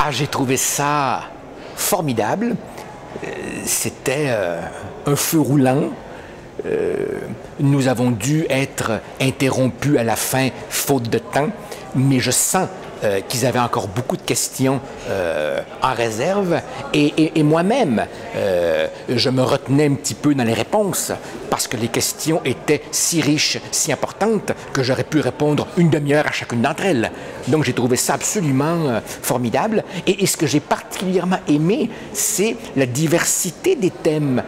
Ah, j'ai trouvé ça formidable. C'était un feu roulant. Nous avons dû être interrompus à la fin, faute de temps, mais je sens qu'ils avaient encore beaucoup de questions en réserve. Et moi-même, je me retenais un petit peu dans les réponses parce que les questions étaient si riches, si importantes que j'aurais pu répondre une demi-heure à chacune d'entre elles. Donc j'ai trouvé ça absolument formidable. Et ce que j'ai particulièrement aimé, c'est la diversité des thèmes.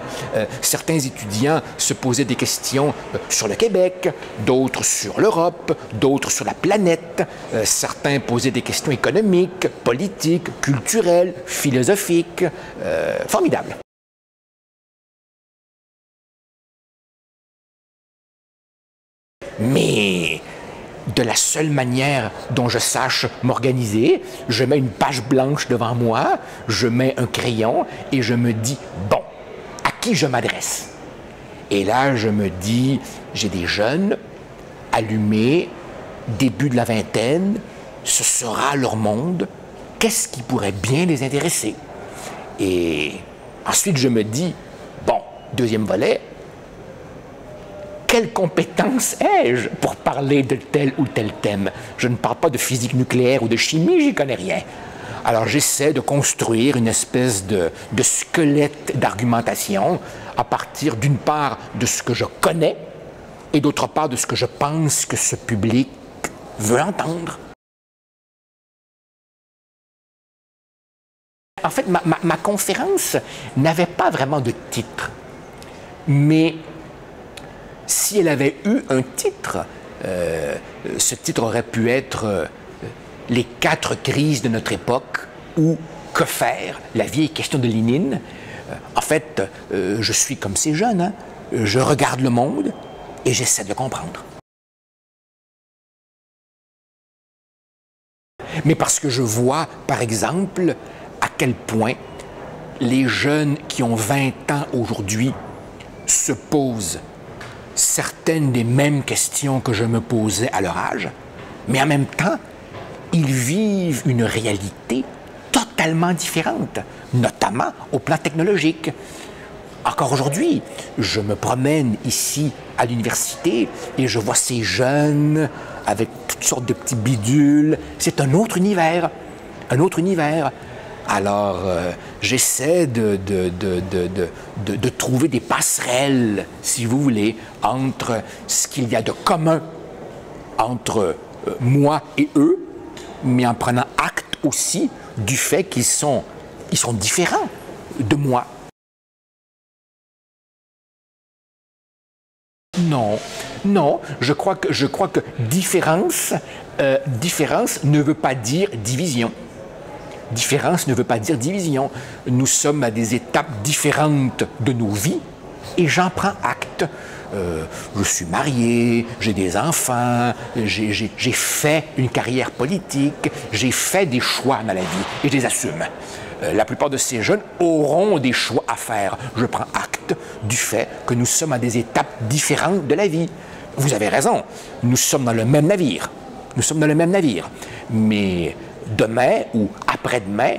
Certains étudiants se posaient des questions sur le Québec, d'autres sur l'Europe, d'autres sur la planète. Certains posaient des questions économiques, politiques, culturelles, philosophiques. Formidable. Mais de la seule manière dont je sache m'organiser, je mets une page blanche devant moi, je mets un crayon et je me dis, bon, à qui je m'adresse? Et là, je me dis, j'ai des jeunes allumés, début de la vingtaine, ce sera leur monde, qu'est-ce qui pourrait bien les intéresser? Et ensuite, je me dis, bon, deuxième volet, quelles compétences ai-je pour parler de tel ou tel thème? Je ne parle pas de physique nucléaire ou de chimie, j'y connais rien. Alors j'essaie de construire une espèce de squelette d'argumentation à partir d'une part de ce que je connais et d'autre part de ce que je pense que ce public veut entendre. En fait, ma conférence n'avait pas vraiment de titre, mais si elle avait eu un titre, ce titre aurait pu être les 4 crises de notre époque ou que faire, la vieille question de Lénine. En fait, je suis comme ces jeunes, hein? Je regarde le monde et j'essaie de le comprendre. Mais parce que je vois, par exemple, à quel point les jeunes qui ont 20 ans aujourd'hui se posent certaines des mêmes questions que je me posais à leur âge, mais en même temps, ils vivent une réalité totalement différente, notamment au plan technologique. Encore aujourd'hui, je me promène ici à l'université et je vois ces jeunes avec toutes sortes de petits bidules. C'est un autre univers, un autre univers. Alors, j'essaie de trouver des passerelles, si vous voulez, entre ce qu'il y a de commun entre moi et eux, mais en prenant acte aussi du fait qu'ils sont différents de moi. Non, non, je crois que différence ne veut pas dire division. Différence ne veut pas dire division. Nous sommes à des étapes différentes de nos vies et j'en prends acte. Je suis marié, j'ai des enfants, j'ai fait une carrière politique, j'ai fait des choix dans la vie et je les assume. La plupart de ces jeunes auront des choix à faire. Je prends acte du fait que nous sommes à des étapes différentes de la vie. Vous avez raison, nous sommes dans le même navire. Nous sommes dans le même navire. Mais demain ou après-demain,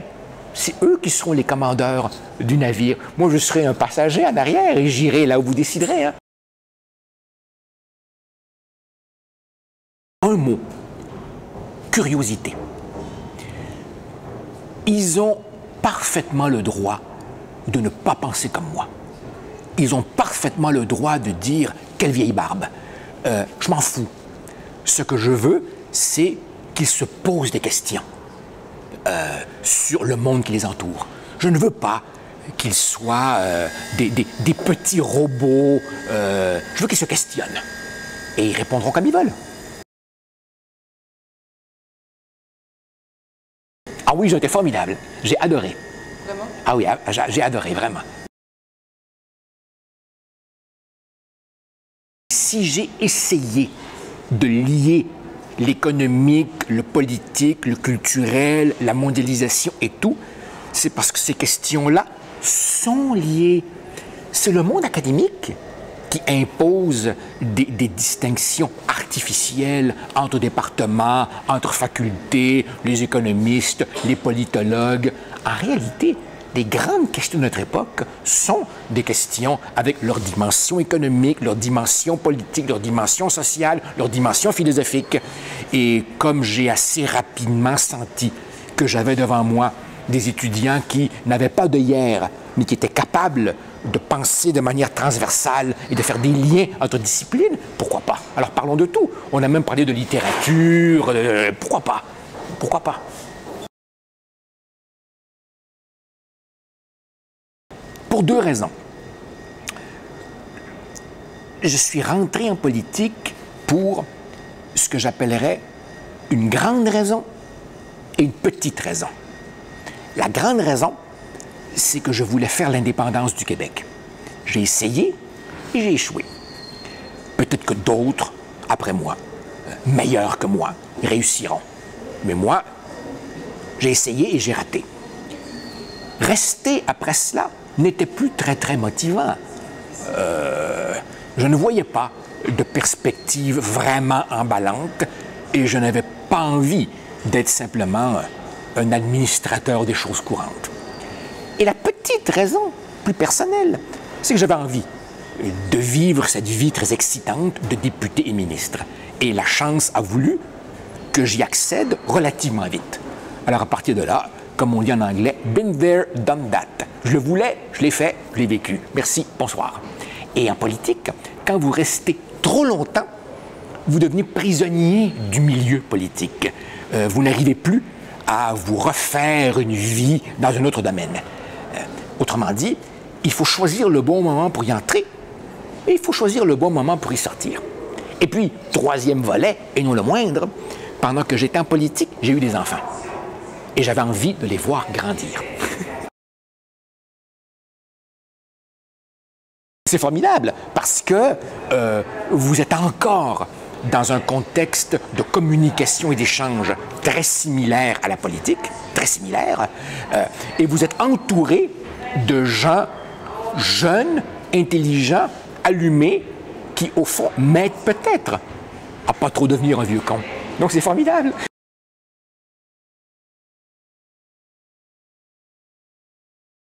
c'est eux qui seront les commandeurs du navire. Moi, je serai un passager en arrière et j'irai là où vous déciderez. Hein. Un mot, curiosité. Ils ont parfaitement le droit de ne pas penser comme moi. Ils ont parfaitement le droit de dire « quelle vieille barbe ». Je m'en fous. Ce que je veux, c'est qu'ils se posent des questions sur le monde qui les entoure. Je ne veux pas qu'ils soient des petits robots. Je veux qu'ils se questionnent. Et ils répondront comme ils veulent. Ah oui, ils ont été formidables. J'ai adoré. Vraiment? Ah oui, j'ai adoré, vraiment. Si j'ai essayé de lier l'économique, le politique, le culturel, la mondialisation et tout, c'est parce que ces questions-là sont liées. C'est le monde académique qui impose des distinctions artificielles entre départements, entre facultés, les économistes, les politologues. En réalité, les grandes questions de notre époque sont des questions avec leur dimension économique, leur dimension politique, leur dimension sociale, leur dimension philosophique. Et comme j'ai assez rapidement senti que j'avais devant moi des étudiants qui n'avaient pas d'œillère, mais qui étaient capables de penser de manière transversale et de faire des liens entre disciplines, pourquoi pas? Alors parlons de tout. On a même parlé de littérature, pourquoi pas? Pourquoi pas? Pour deux raisons. Je suis rentré en politique pour ce que j'appellerais une grande raison et une petite raison. La grande raison, c'est que je voulais faire l'indépendance du Québec. J'ai essayé et j'ai échoué. Peut-être que d'autres, après moi, meilleurs que moi, réussiront. Mais moi, j'ai essayé et j'ai raté. Rester après cela n'était plus très motivant. Je ne voyais pas de perspective vraiment emballante et je n'avais pas envie d'être simplement un administrateur des choses courantes. Et la petite raison, plus personnelle, c'est que j'avais envie de vivre cette vie très excitante de député et ministre. Et la chance a voulu que j'y accède relativement vite. Alors à partir de là, comme on dit en anglais, been there, done that. Je le voulais, je l'ai fait, je l'ai vécu. Merci, bonsoir. Et en politique, quand vous restez trop longtemps, vous devenez prisonnier du milieu politique. Vous n'arrivez plus à vous refaire une vie dans un autre domaine. Autrement dit, il faut choisir le bon moment pour y entrer et il faut choisir le bon moment pour y sortir. Et puis, troisième volet, et non le moindre, pendant que j'étais en politique, j'ai eu des enfants. Et j'avais envie de les voir grandir. C'est formidable parce que vous êtes encore dans un contexte de communication et d'échange très similaire à la politique, très similaire, et vous êtes entouré de gens jeunes, intelligents, allumés, qui, au fond, m'aident peut-être à pas trop devenir un vieux con. Donc, c'est formidable.